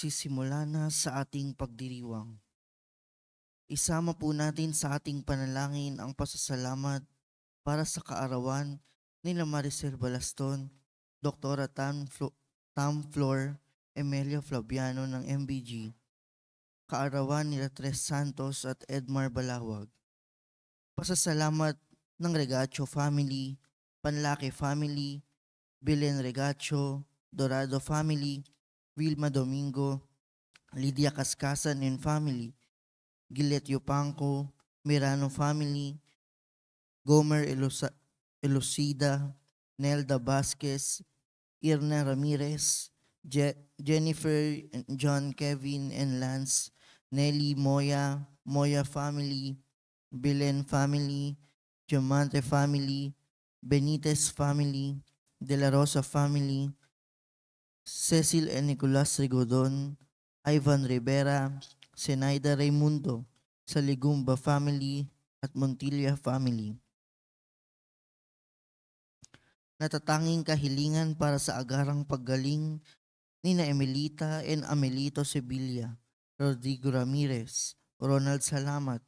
magsisimula na sa ating pagdiriwang. Isama po natin sa ating panalangin ang pasasalamat para sa kaarawan ni Maricel Balaston, Dr. Tam Flor, Emelia Flaviano ng MBG, kaarawan nila Tres Santos at Edmar Balawag. Pasasalamat ng Regacho family, Panlaki family, Belen Regacho, Dorado family, Wilma Domingo, Lydia Cascasan and family, Gilet Yupanco, Mirano family, Gomer Elucida, Nelda Vasquez, Irna Ramirez, Jennifer, John Kevin and Lance, Nelly Moya, Moya family, Belen family, Diamante family, Benitez family, De La Rosa family, Cecil and Nicolas Rigodon, Ivan Rivera, Zenaida Raimundo, Saligumba family at Montilla family. Natatanging kahilingan para sa agarang paggaling ni na Emelita and Amelito Sevilla, Rodrigo Ramirez, Ronald Salamat,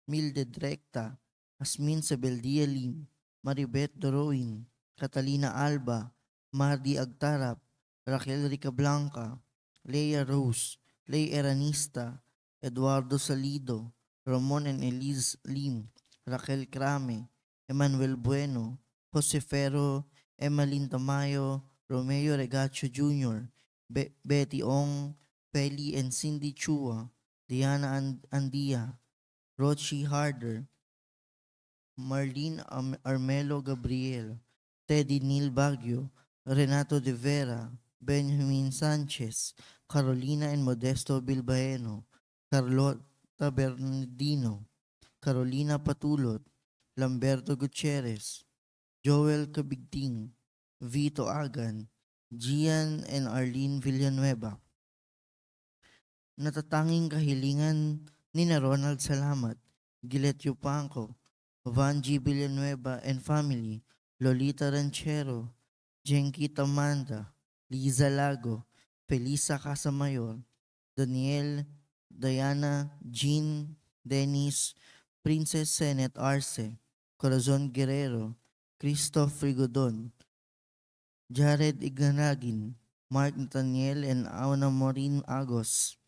Mildred Recta, Asmin Sabeldia Lim, Maribeth Doroin, Catalina Alba, Mardi Agtarap, Raquel Ricablanca, Leia Rose, Ley Eranista, Eduardo Salido, Ramon and Elise Lim, Raquel Crame, Emmanuel Bueno, Josefero, Emmeline Tamayo, Romeo Regacho Jr., Betty Ong, Peli and Cindy Chua, Diana Andia, Rochi Harder, Marlene Armelo Gabriel, Teddy Neil Baguio, Renato De Vera, Benjamin Sanchez, Carolina and Modesto Bilbaeno, Carlota Bernardino, Carolina Patulot, Lamberto Gutierrez, Joel Cabigting, Vito Agan, Gian and Arlene Villanueva. Natatanging kahilingan ni na Ronald Salamat, Gilet Yupanco, Vanji Villanueva and family, Lolita Ranchero, Jenky Tamanda, Liza Lago, Felisa Casamayor, Daniel, Diana, Jean, Dennis, Princess Senet Arce, Corazon Guerrero, Christoph Rigodon, Jared Iganagin, Mark Nathaniel and Auna Maureen Agos,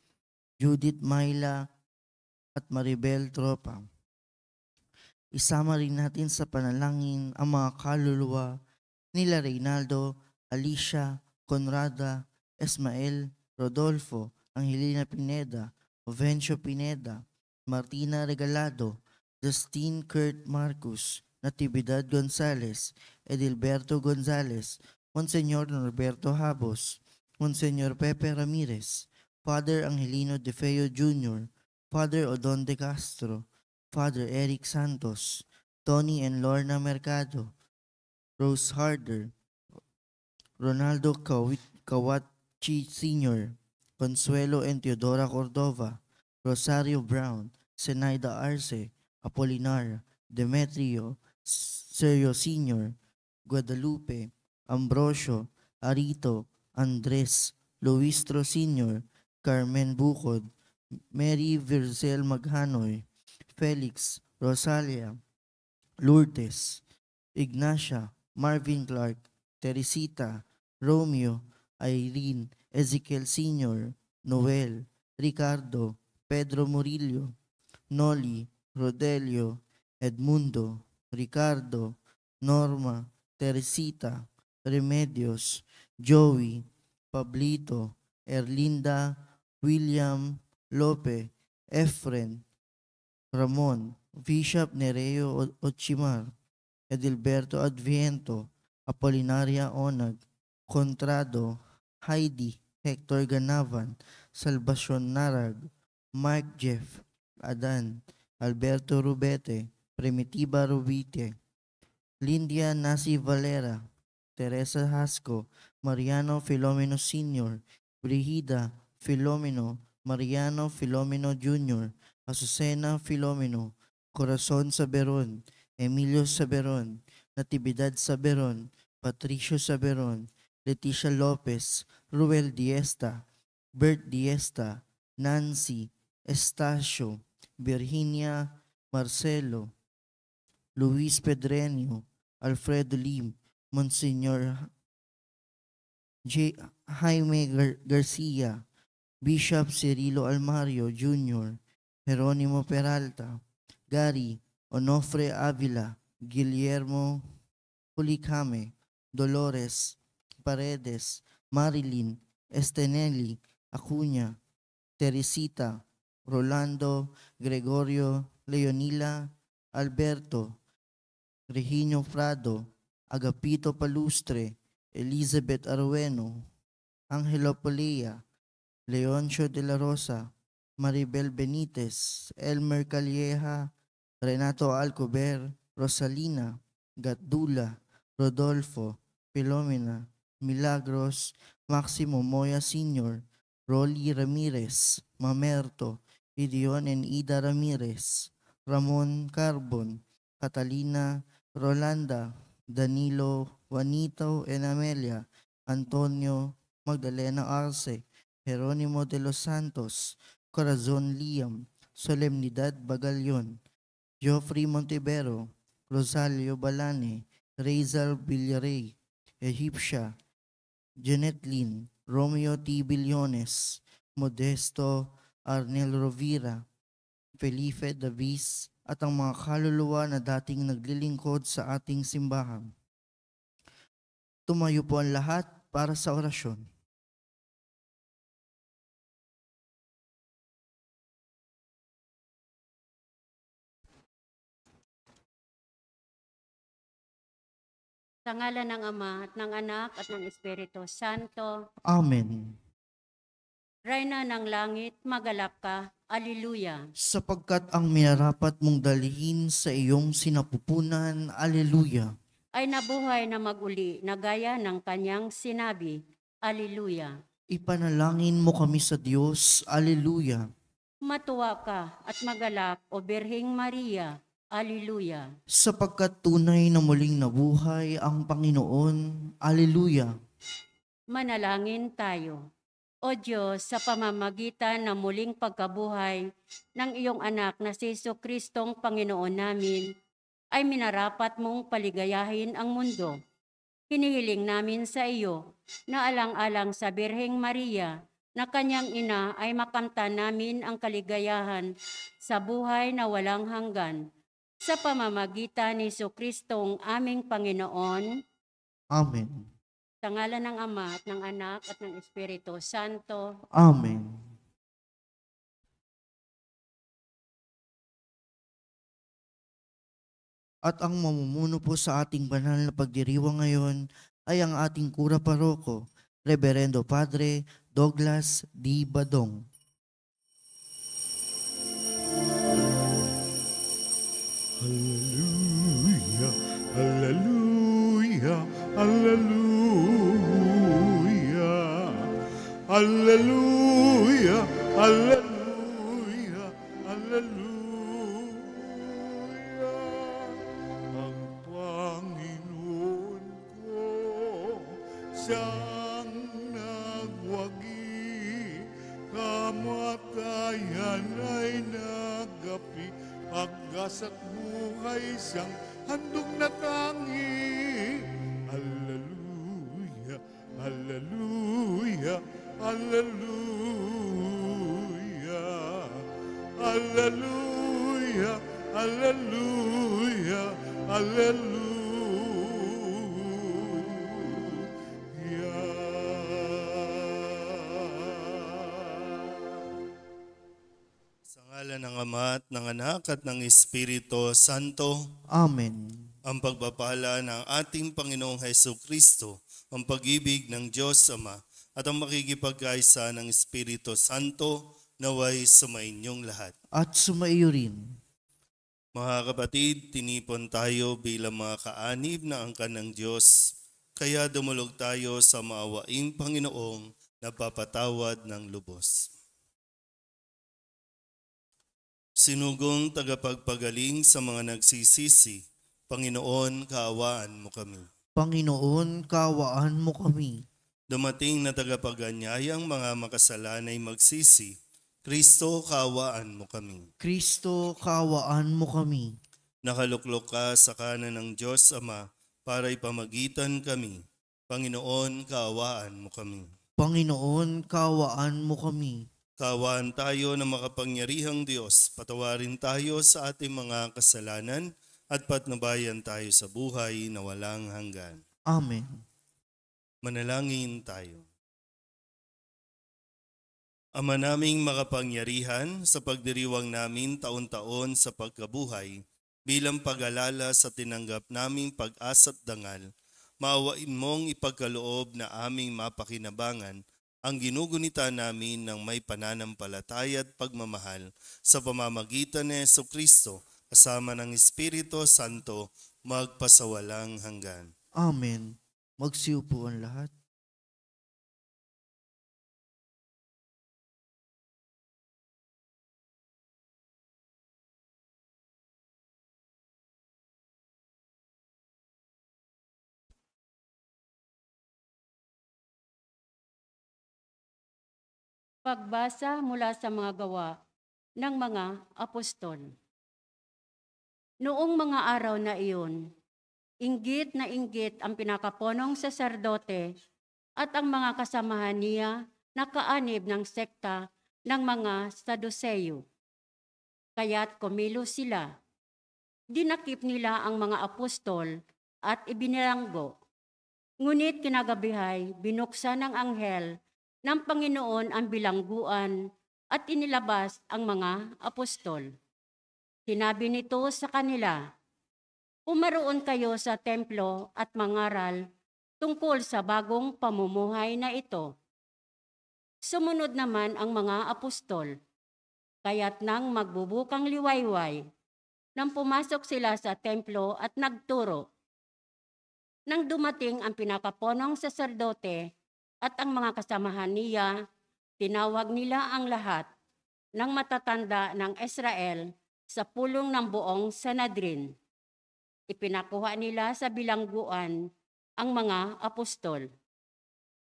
Judith Maila at Maribel Tropa. Isama rin natin sa panalangin ang mga kaluluwa nila Reynaldo, Alicia, Conrada, Esmael, Rodolfo, Angelina Pineda, Ovencio Pineda, Martina Regalado, Justine Kurt Marcus, Natividad Gonzales, Edilberto Gonzales, Monseñor Norberto Habos, Monseñor Pepe Ramirez, Father Angelino De Feo Jr., Father Odon De Castro, Father Eric Santos, Tony and Lorna Mercado, Rose Harder, Ronaldo Kawachi Sr., Consuelo and Teodora Cordova, Rosario Brown, Zenaida Arce, Apolinar, Demetrio, Sergio Sr., Guadalupe, Ambrosio, Arito, Andres, Luistro Sr., Carmen Bucod, Mary Virzel Maghanoy, Felix, Rosalia, Lourdes, Ignacia, Marvin Clark, Teresita, Romeo, Irene, Ezekiel Sr., Noel, Ricardo, Pedro Murillo, Noli, Rodelio, Edmundo, Ricardo, Norma, Teresita, Remedios, Joey, Pablito, Erlinda, William, Lope, Efren, Ramon, Bishop Nereo Ochimar, Edilberto Adviento, Apolinaria Onag, Contrado, Heidi, Hector Ganavan, Salvacion Narag, Mark Jeff, Adan, Alberto Rubete, Primitiva Rubite, Lindia Nasi Valera, Teresa Hasco, Mariano Filomeno Sr., Brigida Filomeno, Mariano Filomeno Jr., Azucena Filomeno, Corazon Saberon, Emilio Saberon, Natividad Saberon, Patricio Saberon, Leticia Lopez, Ruel Diesta, Bert Diesta, Nancy, Estacio, Virginia, Marcelo, Luis Pedreño, Alfredo Lim, Monsignor Jaime Garcia, Bishop Cirilo Almario Jr., Jeronimo Peralta, Gary Onofre Avila, Guillermo Pulicame, Dolores Paredes, Marilyn Estenelli, Acuña, Teresita, Rolando, Gregorio, Leonila, Alberto, Regino Prado, Agapito Palustre, Elizabeth Arueno, Angelo Polea, Leoncio de la Rosa, Maribel Benitez, Elmer Calleja, Renato Alcover, Rosalina, Gatdula, Rodolfo, Filomena, Milagros, Máximo Moya Sr., Rolly Ramirez, Mamerto, Gideon and Ida Ramirez, Ramon Carbon, Catalina, Rolanda, Danilo, Juanito and Amelia, Antonio, Magdalena Arce, Jeronimo de los Santos, Corazon Liam, Solemnidad Bagalyon, Geoffrey Montevero, Rosario Balane, Rizal Villarey, Egipcia, Janet Lin, Romeo T. Billones, Modesto Arnel Rovira, Felipe Davis, at ang mga kaluluwa na dating naglilingkod sa ating simbahan. Tumayo po ang lahat para sa orasyon. Sa ngalan ng Ama at ng Anak at ng Espiritu Santo. Amen. Reyna ng langit, magalap ka. Alleluia. Sapagkat ang minarapat mong dalhin sa iyong sinapupunan, Alleluia. Ay nabuhay na maguli na gaya ng kanyang sinabi. Alleluia. Ipanalangin mo kami sa Diyos, Alleluia. Matuwa ka at magalap, O Birheng Maria. Alleluia. Sapagkat tunay na muling nabuhay ang Panginoon, Alleluia. Manalangin tayo. O Diyos, sa pamamagitan ng muling pagkabuhay ng iyong anak na si Jesucristong Panginoon namin, ay minarapat mong paligayahin ang mundo. Hinihiling namin sa iyo na alang-alang sa Birheng Maria na kanyang ina ay makamtan namin ang kaligayahan sa buhay na walang hanggan. Sa pamamagitan ni Jesucristong aming Panginoon. Amen. Sa ngalan ng Ama at ng Anak at ng Espiritu Santo. Amen. At ang mamumuno po sa ating banal na pagdiriwang ngayon ay ang ating kura paroko, Reverendo Padre Douglas D. Badong. Hallelujah, hallelujah, hallelujah. Hallelujah, hallelujah, hallelujah. Ang Panginoon ko siyang nagwagi, kamatayan ay nagapi, pagkas at buhay siyang handog na tangi. Hallelujah, hallelujah, hallelujah, hallelujah, hallelujah, hallelujah. Sa ngalan ng Ama at ng Anak at ng Espiritu Santo. Amen. Ang pagpapala ng ating Panginoong Jesucristo, ang pag-ibig ng Diyos Ama, at ang makikipagkaisa ng Espiritu Santo naway sumainyong lahat. At sumaiyo rin. Mga kapatid, tinipon tayo bilang mga kaanib na angkan ng Diyos, kaya dumulog tayo sa maawaing Panginoong napapatawad ng lubos. Sinugong tagapagpagaling sa mga nagsisisi, Panginoon, kaawaan mo kami. Panginoon, kaawaan mo kami. Dumating na tagapaganyayang mga makasalanay magsisi, Kristo, kaawaan mo kami. Kristo, kaawaan mo kami. Nakaluklok ka sa kanan ng Diyos Ama para ipamagitan kami. Panginoon, kaawaan mo kami. Panginoon, kaawaan mo kami. Kaawaan tayo ng makapangyarihang Diyos, patawarin tayo sa ating mga kasalanan at patnubayan tayo sa buhay na walang hanggan. Amen. Manalangin tayo. Ama naming makapangyarihan, sa pagdiriwang namin taon-taon sa pagkabuhay, bilang pag-alala sa tinanggap naming pag-asa't dangal, maawain mong ipagkaloob na aming mapakinabangan ang ginugunita namin ng may pananampalataya at pagmamahal sa pamamagitan ni Jesucristo kasama ng Espiritu Santo magpasawalang hanggan. Amen. Magsiupo ang lahat. Pagbasa mula sa mga gawa ng mga apostol. Noong mga araw na iyon, inggit na inggit ang pinakapunong saserdote at ang mga kasamahan niya na kaanib ng sekta ng mga Saduseyo. Kaya't kumilos sila. Dinakip nila ang mga apostol at ibinilanggo. Ngunit kinagabihay, binuksan ng anghel ng Panginoon ang bilangguan at inilabas ang mga apostol. Sinabi nito sa kanila, "Pumaroon kayo sa templo at mangaral tungkol sa bagong pamumuhay na ito." Sumunod naman ang mga apostol, kaya't nang magbubukang liwayway, nang pumasok sila sa templo at nagturo. Nang dumating ang pinakapunong saserdote at ang mga kasamahan niya, tinawag nila ang lahat ng matatanda ng Israel sa pulong ng buong Sanhedrin. Ipinakuha nila sa bilangguan ang mga apostol.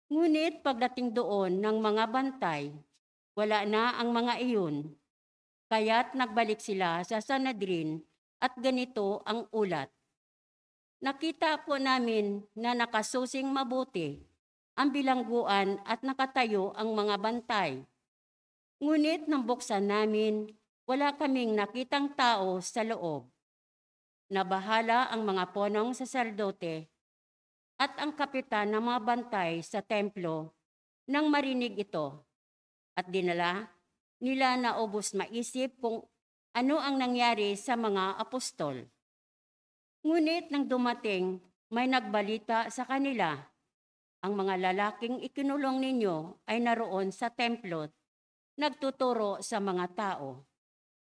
Ngunit pagdating doon ng mga bantay, wala na ang mga iyon. Kaya't nagbalik sila sa Sanhedrin at ganito ang ulat. Nakita po namin na nakasusing mabuti ang bilangguan at nakatayo ang mga bantay. Ngunit nang buksan namin, wala kaming nakitang tao sa loob. Nabahala ang mga punong saserdote at ang kapitan ng mga bantay sa templo nang marinig ito, at dinala nila na ubos maisip kung ano ang nangyari sa mga apostol. Ngunit nang dumating, may nagbalita sa kanila, "Ang mga lalaking ikinulong ninyo ay naroon sa templo, nagtuturo sa mga tao."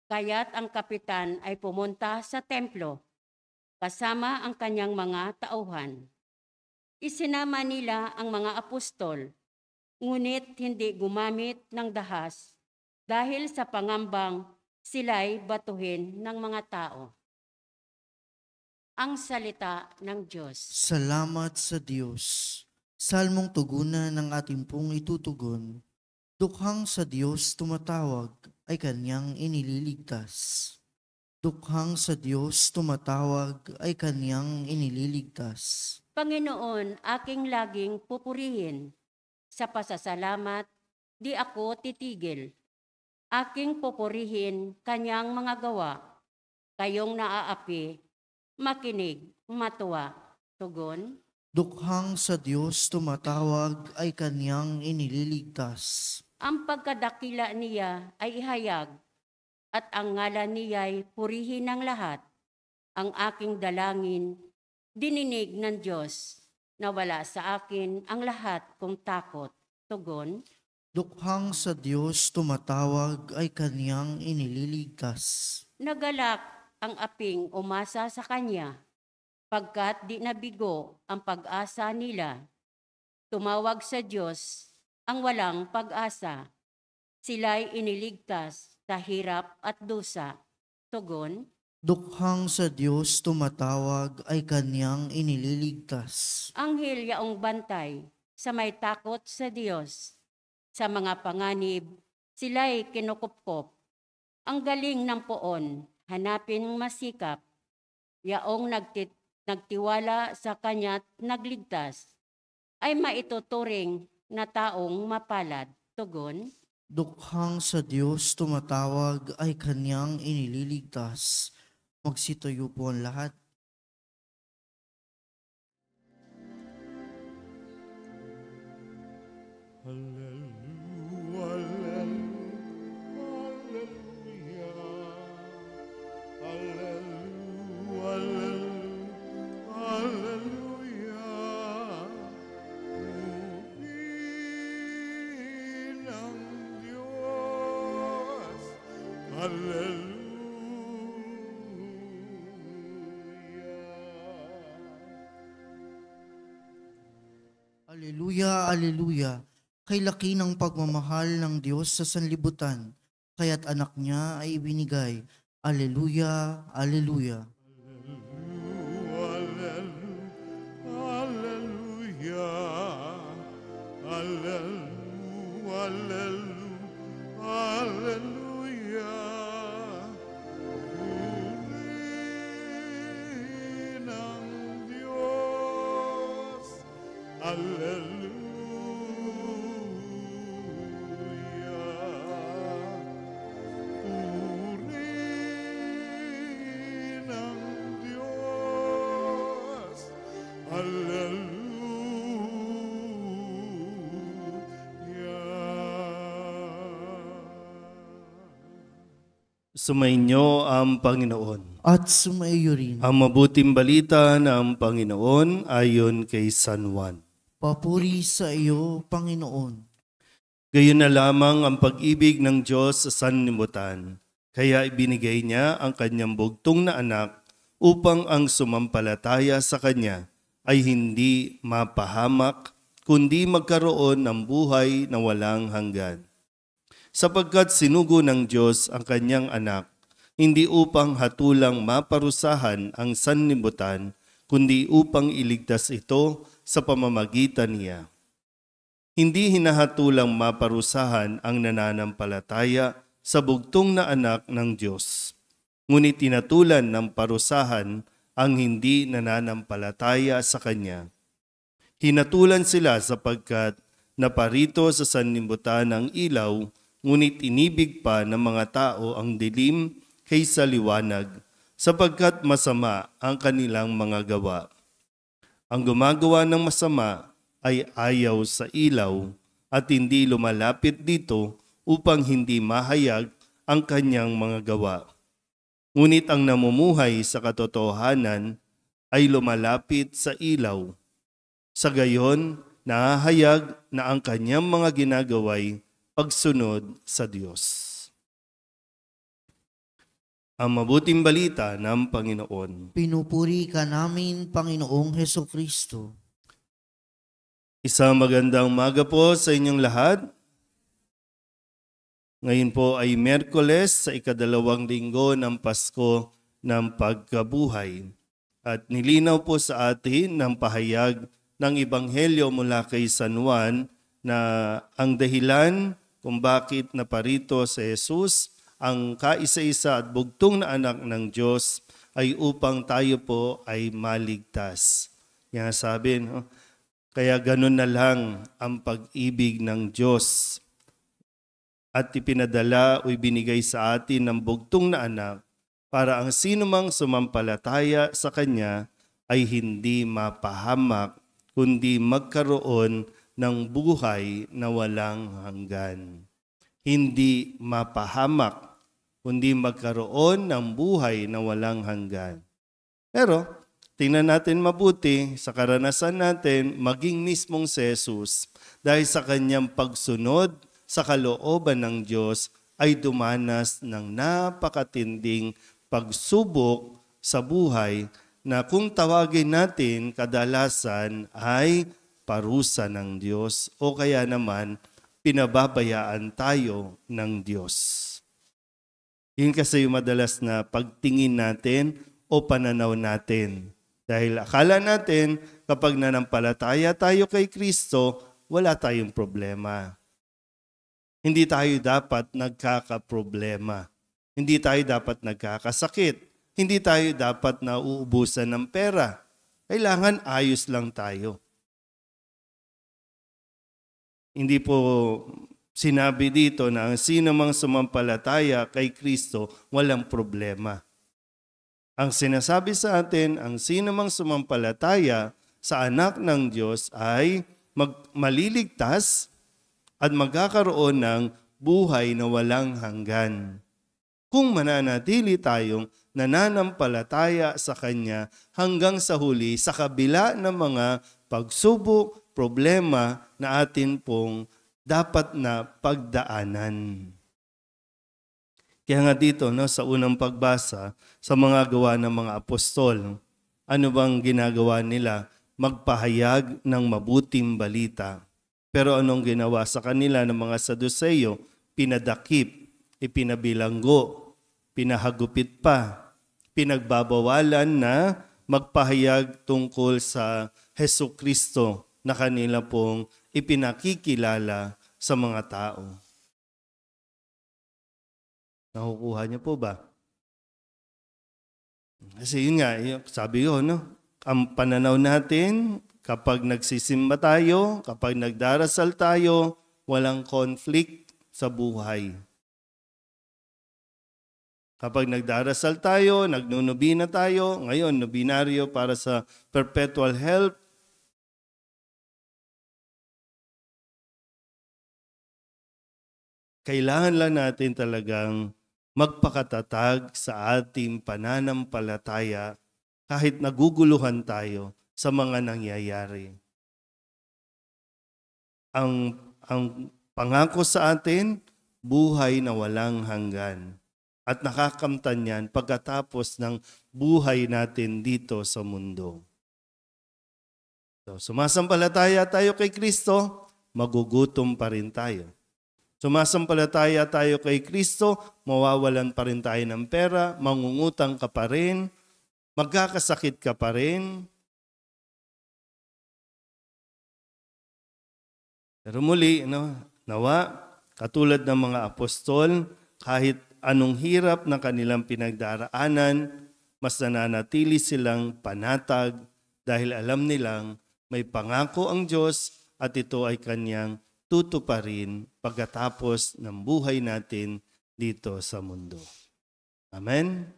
Kaya't ang kapitan ay pumunta sa templo, kasama ang kanyang mga tauhan. Isinama nila ang mga apostol, ngunit hindi gumamit ng dahas dahil sa pangambang sila'y batuhin ng mga tao. Ang salita ng Diyos. Salamat sa Diyos. Salmong tugunan ng ating pong itutugon. Dukhang sa Diyos tumatawag ay kanyang inililigtas. Dukhang sa Diyos tumatawag ay kanyang inililigtas. Panginoon, aking laging pupurihin. Sa pasasalamat, di ako titigil. Aking pupurihin kanyang mga gawa. Kayong naaapi, makinig, matuwa. Tugon. Dukhang sa Diyos tumatawag ay kanyang inililigtas. Ang pagkadakila niya ay ihayag, at ang ngalan niya'y purihin ng lahat. Ang aking dalangin, dininig ng Diyos, nawala sa akin ang lahat kong takot. Tugon. Dukhang sa Diyos tumatawag ay kanyang inililigtas. Nagalak ang aping umasa sa kanya, pagkat di nabigo ang pag-asa nila. Tumawag sa Diyos ang walang pag-asa. Sila'y iniligtas sa hirap at dusa. Tugon. Dukhang sa Diyos tumatawag ay kanyang inililigtas. Anghel yaong bantay, sa may takot sa Diyos. Sa mga panganib, sila'y kinukupkop. Ang galing ng poon, hanapin masikap. Yaong nagtiwala sa kanya't nagligtas, ay maituturing na taong mapalad. Tugon, Dukhang sa Diyos tumatawag ay kanyang inililigtas. Magsitayo po ang lahat. Hallelujah, hallelujah, hallelujah, hallelujah. Purihin ang Diyos. Hallelujah. Aleluya, aleluya. Kay laki ng pagmamahal ng Diyos sa sanlibutan, kaya't anak niya ay ibinigay. Aleluya, aleluya. Purihin ang Diyos. Hallelujah. Sumainyo ang Panginoon. At sumaiyo rin. Ang mabuting balita ng Panginoon ayon kay San Juan. Papuri sa iyo, Panginoon. Gayon na lamang ang pag-ibig ng Diyos sa sanlibutan. Kaya ibinigay niya ang kanyang bugtong na anak upang ang sumampalataya sa kanya ay hindi mapahamak, kundi magkaroon ng buhay na walang hanggan. Sapagkat sinugo ng Diyos ang kanyang anak, hindi upang hatulang maparusahan ang sanlibutan, kundi upang iligtas ito sa pamamagitan niya. Hindi hinahatulang maparusahan ang nananampalataya sa bugtong na anak ng Diyos. Ngunit tinatulan ng parusahan ang hindi nananampalataya sa Kanya. Hinatulan sila sapagkat naparito sa sanlibutan ng ilaw, ngunit inibig pa ng mga tao ang dilim kaysa liwanag, sapagkat masama ang kanilang mga gawa. Ang gumagawa ng masama ay ayaw sa ilaw at hindi lumalapit dito upang hindi mahayag ang kanyang mga gawa. Ngunit ang namumuhay sa katotohanan ay lumalapit sa ilaw. Sa gayon, nahahayag na ang kanyang mga ginagaway pagsunod sa Diyos. Ang mabuting balita ng Panginoon. Pinupuri ka namin, Panginoong Hesukristo. Isang magandang umaga po sa inyong lahat. Ngayon po ay Miyerkules sa ika-2 linggo ng Pasko ng Pagkabuhay. At nilinaw po sa atin ng pahayag ng Ebanghelyo mula kay San Juan na ang dahilan kung bakit naparito si Jesus, ang kaisa-isa at bugtong na anak ng Diyos, ay upang tayo po ay maligtas. Yan sabi, no? Kaya ganun na lang ang pag-ibig ng Diyos. At ipinadala o ibinigay sa atin ng bugtong na anak para ang sinumang sumampalataya sa Kanya ay hindi mapahamak, kundi magkaroon ng buhay na walang hanggan. Hindi mapahamak, kundi magkaroon ng buhay na walang hanggan. Pero, tingnan natin mabuti sa karanasan natin maging mismong si Jesus dahil sa kanyang pagsunod sa kalooban ng Diyos ay dumanas ng napakatinding pagsubok sa buhay na kung tawagin natin kadalasan ay parusa ng Diyos o kaya naman pinababayaan tayo ng Diyos. Yun kasi yung madalas na pagtingin natin o pananaw natin. Dahil akala natin kapag nanampalataya tayo kay Kristo, wala tayong problema. Hindi tayo dapat nagkakaproblema. Hindi tayo dapat nagkakasakit. Hindi tayo dapat nauubusan ng pera. Kailangan ayos lang tayo. Hindi po sinabi dito na ang sino mang sumampalataya kay Kristo, walang problema. Ang sinasabi sa atin, ang sino mang sumampalataya sa anak ng Diyos ay maliligtas at magkakaroon ng buhay na walang hanggan. Kung mananatili tayong nananampalataya sa Kanya hanggang sa huli sa kabila ng mga pagsubok, problema na atin pong dapat na pagdaanan. Kaya nga dito sa unang pagbasa sa mga gawa ng mga apostol, ano bang ginagawa nila? Magpahayag ng mabuting balita. Pero anong ginawa sa kanila ng mga Saduseyo? Pinadakip, ipinabilanggo, pinahagupit pa, pinagbabawalan na magpahayag tungkol sa Hesukristo na kanila pong ipinakikilala sa mga tao. Nakukuha niyo po ba? Kasi yun nga, sabi ko, ang pananaw natin, kapag nagsisimba tayo, kapag nagdarasal tayo, walang conflict sa buhay. Kapag nagdarasal tayo, nagnunubina tayo, ngayon, nubinaryo para sa perpetual health, kailangan lang natin talagang magpakatatag sa ating pananampalataya kahit naguguluhan tayo sa mga nangyayari. Ang pangako sa atin, buhay na walang hanggan. At nakakamtan yan pagkatapos ng buhay natin dito sa mundo. So, sumasampalataya tayo kay Kristo, magugutom pa rin tayo. Sumasampalataya tayo kay Kristo, mawawalan pa rin tayo ng pera, mangungutang ka pa rin, magkakasakit ka pa rin. Pero muli, nawa, katulad ng mga apostol, kahit anong hirap na kanilang pinagdaraanan, mas nananatili silang panatag dahil alam nilang may pangako ang Diyos at ito ay Kanyang tutuparin pagkatapos ng buhay natin dito sa mundo. Amen?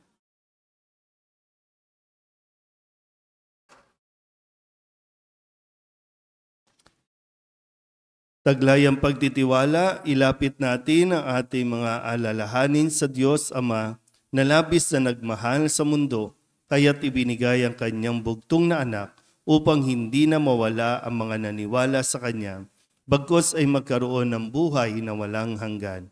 Taglay ang pagtitiwala, ilapit natin ang ating mga alalahanin sa Diyos Ama na labis na nagmahal sa mundo, kaya't ibinigay ang Kanyang bugtong na anak upang hindi na mawala ang mga naniwala sa Kanya, bagkus ay magkaroon ng buhay na walang hanggan.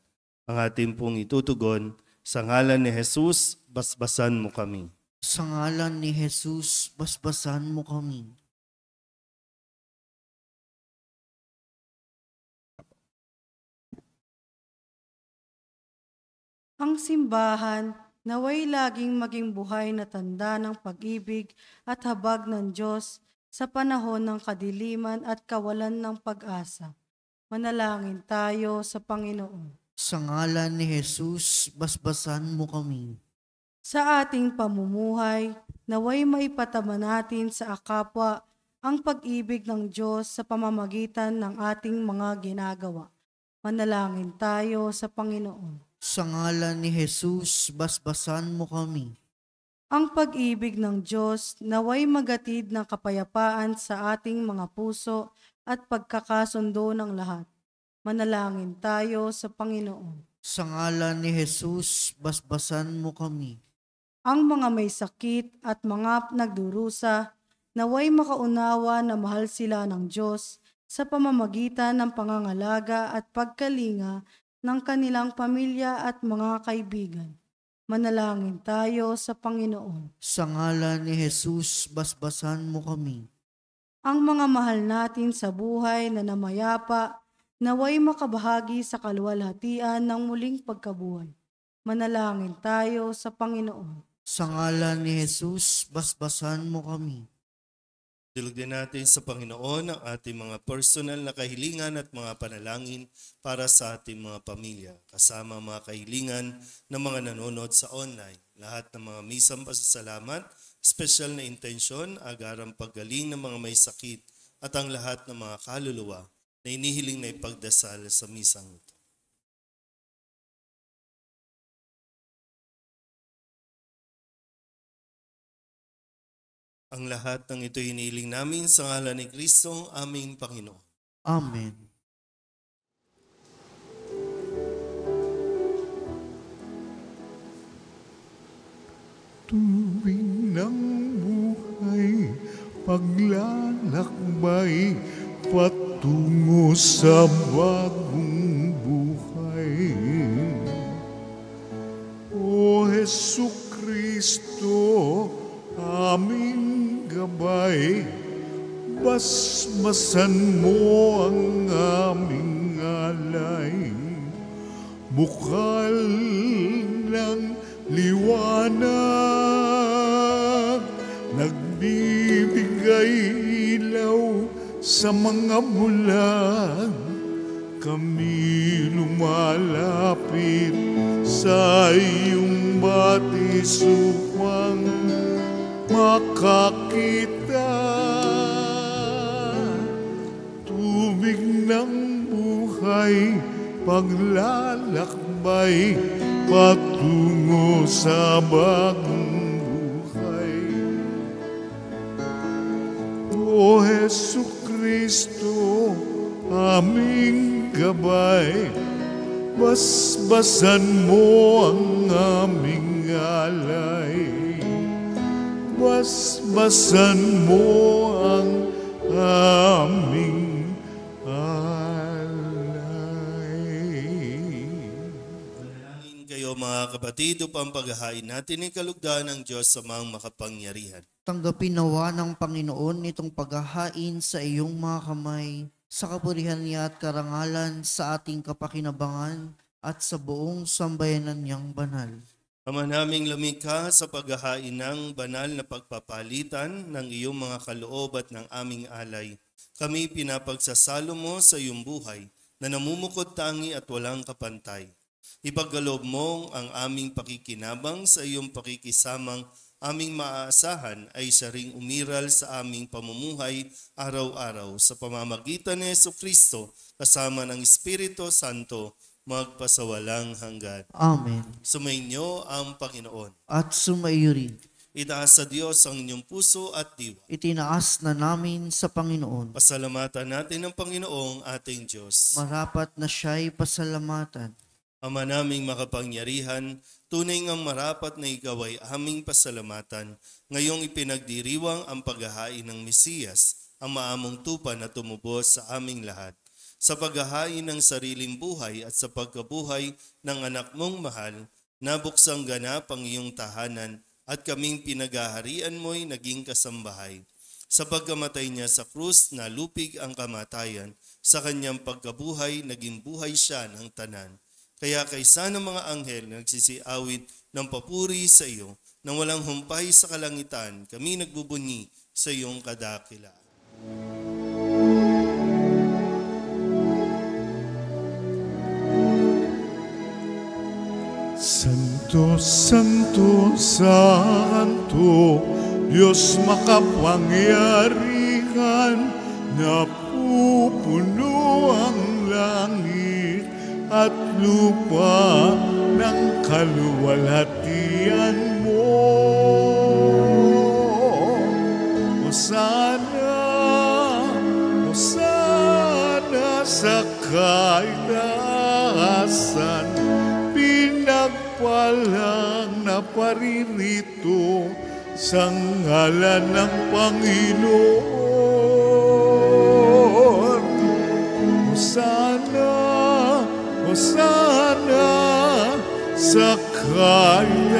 Ang ating pong itutugon, sa ngalan ni Jesus, basbasan mo kami. Sa ngalan ni Jesus, basbasan mo kami. Ang simbahan naway laging maging buhay na tanda ng pag-ibig at habag ng Diyos sa panahon ng kadiliman at kawalan ng pag-asa. Manalangin tayo sa Panginoon. Sa ngalan ni Jesus, basbasan mo kami. Sa ating pamumuhay, naway maipatama natin sa kapwa ang pag-ibig ng Diyos sa pamamagitan ng ating mga ginagawa. Manalangin tayo sa Panginoon. Sa ngalan ni Jesus, basbasan mo kami. Ang pag-ibig ng Diyos naway magatid ng kapayapaan sa ating mga puso at pagkakasundo ng lahat. Manalangin tayo sa Panginoon. Sa ngalan ni Jesus, basbasan mo kami. Ang mga may sakit at mga nagdurusa naway makaunawa na mahal sila ng Diyos sa pamamagitan ng pangangalaga at pagkalinga ng kanilang pamilya at mga kaibigan. Manalangin tayo sa Panginoon. Sa ngalan ni Jesus, basbasan mo kami. Ang mga mahal natin sa buhay na namayapa, naway makabahagi sa kaluwalhatian ng muling pagkabuhay. Manalangin tayo sa Panginoon. Sa ngalan ni Jesus, basbasan mo kami. Dilog din natin sa Panginoon ang ating mga personal na kahilingan at mga panalangin para sa ating mga pamilya, kasama mga kahilingan ng mga nanonood sa online. Lahat ng mga misang pasasalamat, special na intensyon, agarang paggaling ng mga may sakit at ang lahat ng mga kaluluwa na inihiling na ipagdasal sa misang ito. Ang lahat ng ito hinihiling namin sa ngalan ni Kristo, aming Panginoon. Amen. Tuwing ng buhay, paglalakbay, patungo sa bagong buhay. O Jesu Kristo, aming gabay, basbasan mo ang aming alay. Bukal ng liwanag, nagbibigay ilaw sa mga bulag. Kami lumalapit sa iyong batisupang makakita. Tubig ng buhay, paglalakbay, patungo sa bagong buhay. O Jesu Kristo, aming gabay, basbasan mo ang aming alay. Basbasan mo ang aming Manalangin kayo mga kapatid upang paghahain natin ang kalugdan ng Diyos sa mga makapangyarihan. Tanggapin nawa ng Panginoon itong paghahain sa iyong mga kamay, sa kapurihan niya at karangalan sa ating kapakinabangan at sa buong sambayanan niyang banal. Ama naming lumikha, sa paghahain ng banal na pagpapalitan ng iyong mga kaloob at ng aming alay, kami pinapagsasalo mo sa iyong buhay na namumukod tangi at walang kapantay. Ipagkaloob mo ang aming pakikinabang sa iyong pakikisamang aming maaasahan ay siya ring umiral sa aming pamumuhay araw-araw sa pamamagitan ni Jesucristo kasama ng Espiritu Santo magpasawalang hanggan. Amen. Sumainyo ang Panginoon. At sumaiyo rin. Itaas sa Diyos ang inyong puso at diwa. Itinaas na namin sa Panginoon. Pasalamatan natin ang Panginoong ating Diyos. Marapat na siya'y pasalamatan. Ama naming makapangyarihan, tunay ngang marapat na ikaw ay aming pasalamatan. Ngayong ipinagdiriwang ang paghahain ng Mesiyas, ang maamong tupa na tumubos sa aming lahat. Sa paghahain ng sariling buhay at sa pagkabuhay ng anak mong mahal, nabuksang ganap ang iyong tahanan at kaming pinaghaharian mo'y naging kasambahay. Sa pagkamatay niya sa krus, nalupig ang kamatayan. Sa kanyang pagkabuhay, naging buhay siya ng tanan. Kaya kaysa ng mga anghel nagsisiawit ng papuri sa iyo, nang walang humpay sa kalangitan, kami nagbubunyi sa iyong kadakilaan. Santo, Santo, Santo, Diyos makapangyarihan, napupuno ang langit at lupa ng kaluwalhatian mo. Hosana, Hosana sa kaitaasan, pinagpalang na paririto sa ngalan ng Panginoon. Hosana, Hosana sa kaitaasan.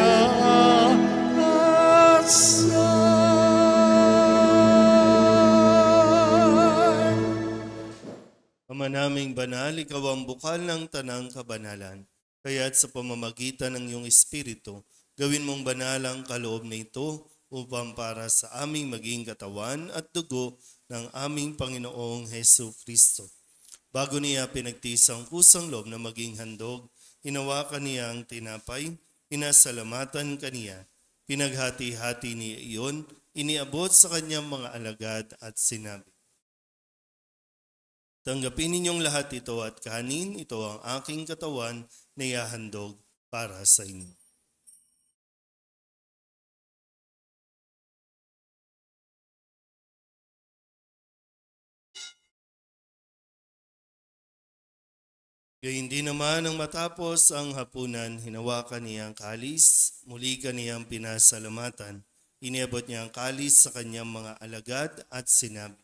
Ama naming banal, ikaw ang bukal ng tanang kabanalan. Kaya't sa pamamagitan ng iyong Espiritu, Gawin mong banal ang kaloob na ito upang para sa aming maging katawan at dugo ng aming Panginoong Hesu Kristo. Bago niya pinagtiis ang kusang loob na maging handog, hinawakan niya ang tinapay, pinasalamatan kaniya, pinaghati-hati niya iyon, iniabot sa kanyang mga alagad at sinabi, "Tanggapin ninyong lahat ito at kanin, ito ang aking katawan na ihahandog para sa inyo." Gayun din naman ang matapos ang hapunan, hinawakan niya ang kalis, muli kaniyang pinasalamatan, iniabot niya ang kalis sa kanyang mga alagad at sinabi,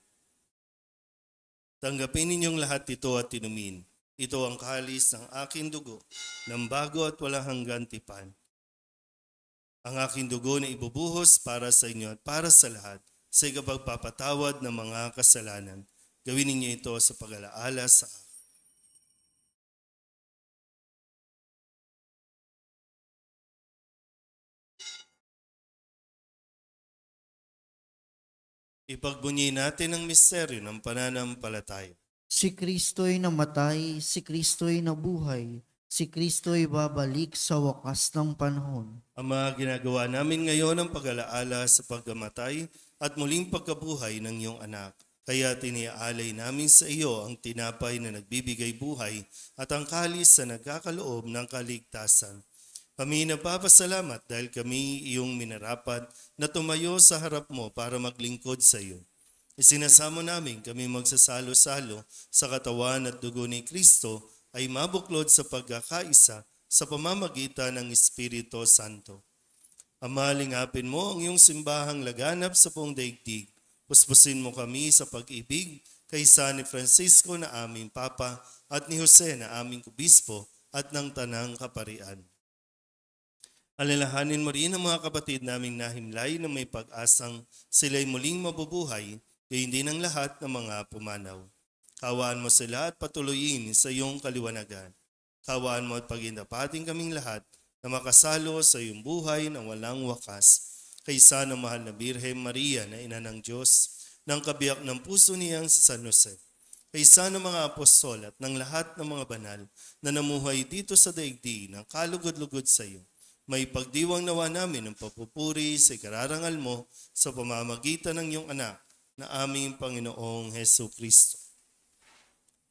"Tanggapin ninyong lahat ito at inumin. Ito ang kalis ng aking dugo, ng bago at walang hanggang tipan. Ang aking dugo na ibubuhos para sa inyo at para sa lahat, sa ikapagpapatawad ng mga kasalanan. Gawin ninyo ito sa pag-alaala sa akin." Ipagbunyi natin ang misteryo ng pananampalataya. Si Kristo'y namatay, si Kristo'y nabuhay, si Kristo'y babalik sa wakas ng panahon. Ama, ginagawa namin ngayon ang pag-alaala sa pagkamatay at muling pagkabuhay ng iyong anak. Kaya tiniaalay namin sa iyo ang tinapay na nagbibigay buhay at ang kalis na nagkakaloob ng kaligtasan. Kami nagpapasalamat dahil kami iyong minarapat na tumayo sa harap mo para maglingkod sa iyo. Isinasamo namin kami magsasalo-salo sa katawan at dugo ni Kristo ay mabuklod sa pagkakaisa sa pamamagitan ng Espiritu Santo. Ama, lingapin mo ang iyong simbahang laganap sa buong daigdig. Puspusin mo kami sa pag-ibig kaysa ni Francisco na aming Papa at ni Jose na aming Obispo at ng Tanang Kaparian. Alalahanin mo rin ang mga kapatid naming nahimlay na may pag-asang sila'y muling mabubuhay, gayon din ang lahat ng mga pumanaw. Kawaan mo sila at patuloyin sa iyong kaliwanagan. Kawaan mo at pagindapating kaming lahat na makasalo sa iyong buhay na walang wakas. Kaysa ng mahal na Birhen Maria na ina ng Diyos, ng kabiyak ng puso niyang si San Jose. Kaysa ng mga apostol at ng lahat ng mga banal na namuhay dito sa daigdig ng kalugod-lugod sa iyo. May pagdiwang nawa namin ng papupuri sa ikararangal mo sa pamamagitan ng iyong anak na aming Panginoong Hesu Kristo.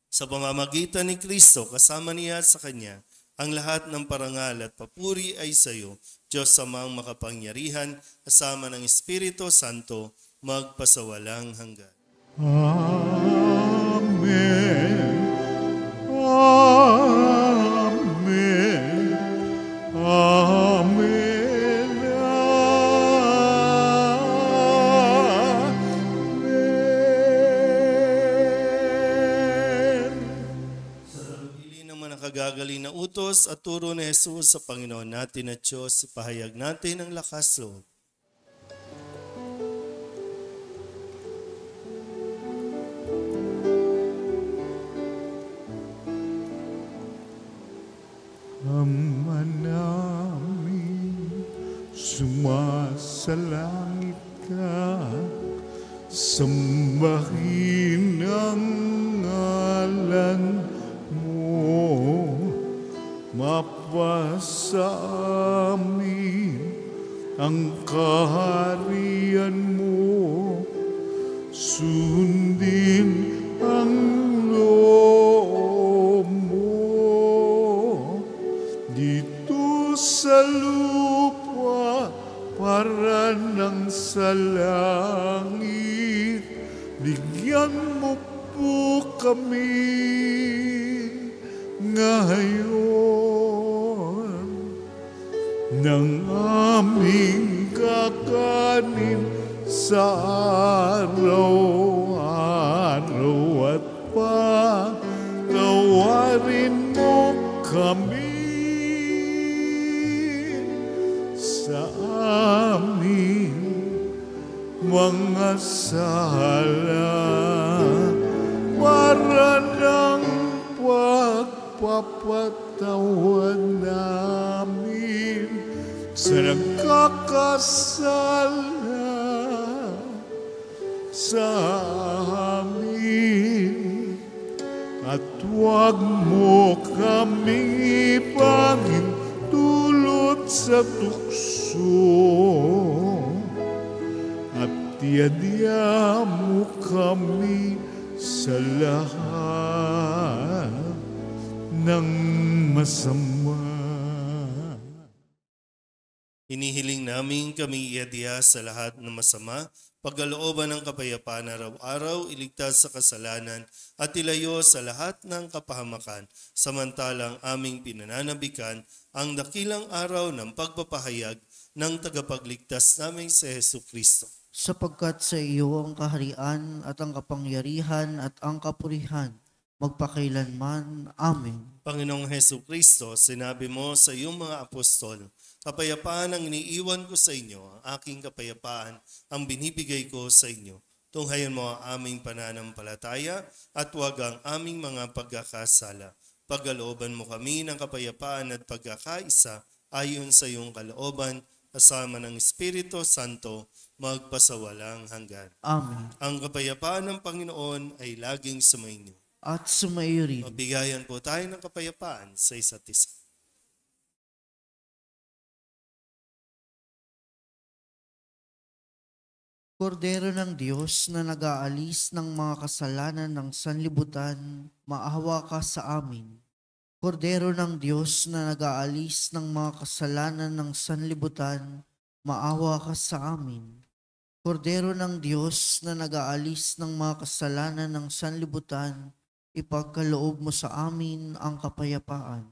Sa pamamagitan ni Kristo, kasama niya sa Kanya, ang lahat ng parangal at papuri ay sa iyo, Diyos Amang makapangyarihan, kasama ng Espiritu Santo, magpasawalang hanggan. Amen. Amen. Amen. Amen. Sa pagpili ng mga nakagagaling na utos at turo ni Jesus sa Panginoon natin at Diyos, ipahayag natin ang lakas loob. Ama namin, sumasalangit ka, sambahin ang ngalan mo, mapasa amin ang kaharian mo, sundin ang loob mo dito sa lupa para ng sa langit. Bigyan mo po kami ngayon ng aming kakanin sa araw-araw at patawarin mo kami sa aming mga sala para ng pagpapatawad namin sa nagkakasala sa amin, at huwag mo kaming ibangin dulot sa tukso, at tiyadya mo kami sa lahat ng masama. Hinihiling namin kami iadya sa lahat ng masama, pagkalooban ng kapayapaan araw-araw, iligtas sa kasalanan at ilayo sa lahat ng kapahamakan, samantalang aming pinananabikan ang dakilang araw ng pagpapahayag ng tagapagligtas naming si Jesucristo. Sapagkat sa iyo ang kaharian at ang kapangyarihan at ang kapurihan, magpakailanman. Amen. Panginoong Jesucristo, sinabi mo sa iyong mga apostol, kapayapaan ang iniiwan ko sa inyo, ang aking kapayapaan ang binibigay ko sa inyo. Tunghayan mo ang aming pananampalataya at huwag ang aming mga pagkakasala. Pagkalooban mo kami ng kapayapaan at pagkakaisa ayon sa iyong kalooban, kasama ng Espiritu Santo, magpasawalang hanggan. Amen. Ang kapayapaan ng Panginoon ay laging sumainyo. At sumaiyo rin. Mabigayan po tayo ng kapayapaan sa isa't isa. Kordero ng Diyos na nag-aalis ng mga kasalanan ng sanlibutan, maawa ka sa amin. Kordero ng Diyos na nag-aalis ng mga kasalanan ng sanlibutan, maawa ka sa amin. Kordero ng Diyos na nag-aalis ng mga kasalanan ng sanlibutan, ipagkaloob mo sa amin ang kapayapaan.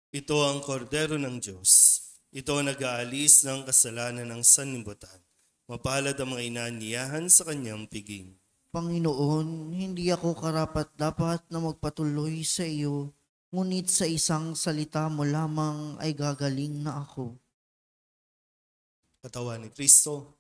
Ito ang kordero ng Diyos. Ito ang nag-aalis ng kasalanan ng sanlibutan. Mapalad ang mga inaniyahan sa kanyang piging. Panginoon, hindi ako karapat-dapat na magpatuloy sa iyo, ngunit sa isang salita mo lamang ay gagaling na ako. Katawan ni Kristo.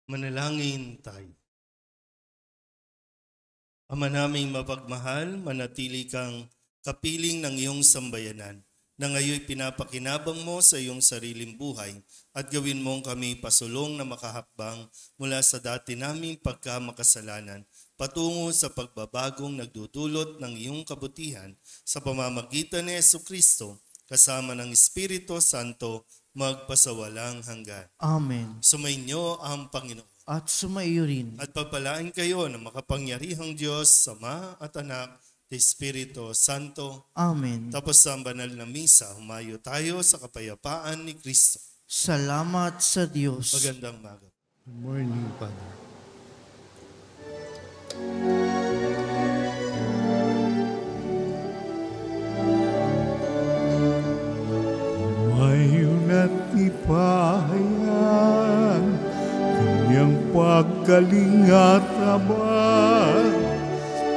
Manalangin tayo. Ama naming mapagmahal, manatili kang kapiling ng iyong sambayanan, na ngayon pinapakinabang mo sa iyong sariling buhay at gawin mong kami pasulong na makahakbang mula sa dati naming pagkamakasalanan patungo sa pagbabagong nagdudulot ng iyong kabutihan sa pamamagitan ni Jesucristo kasama ng Espiritu Santo magpasawalang hanggan. Amen. Sumainyo ang Panginoon. At sumaiyo rin. At pagpalain kayo ng makapangyarihang Diyos, Ama at Anak, at Espiritu Santo. Amen. Tapos sa banal na misa, humayo tayo sa kapayapaan ni Kristo. Salamat sa Diyos. Magandang umaga. Good morning, Father. Ngayon at ipahayan kanyang paggaling at abang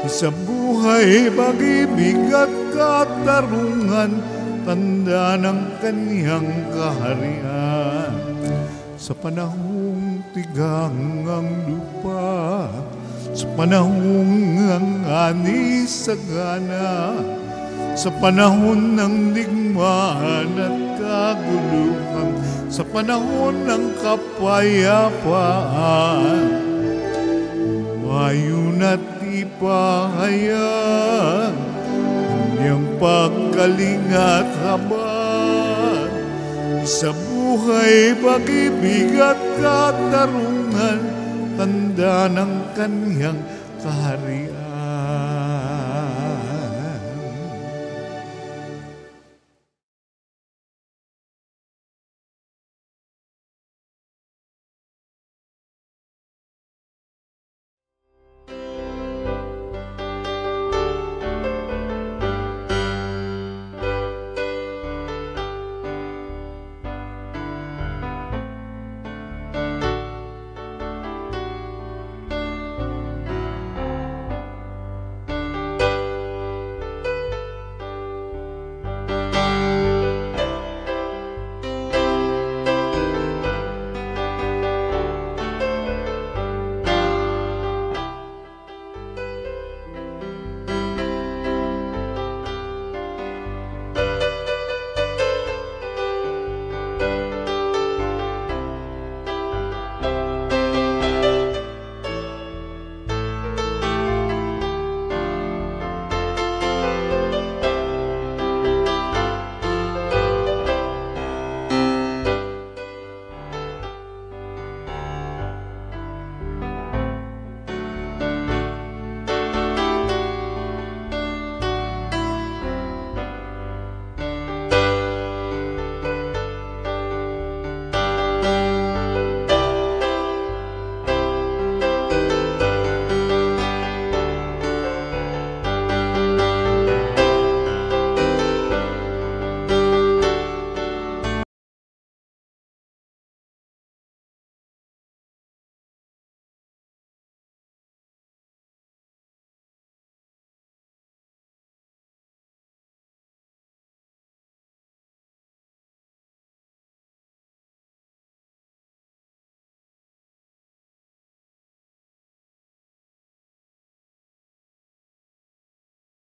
sa buhay, pag-ibig at katarungan, tanda ng kanyang kaharian. Sa panahong tigang ang lupa, sa panahong ang ani sagana, sa panahon ng digmaan at kaguluhan, sa panahon ng kapayapaan, ngayon at ipahayag kanyang paggaling at habag sa buhay, pag-ibig at katarungan, tanda ng kanyang kaharian.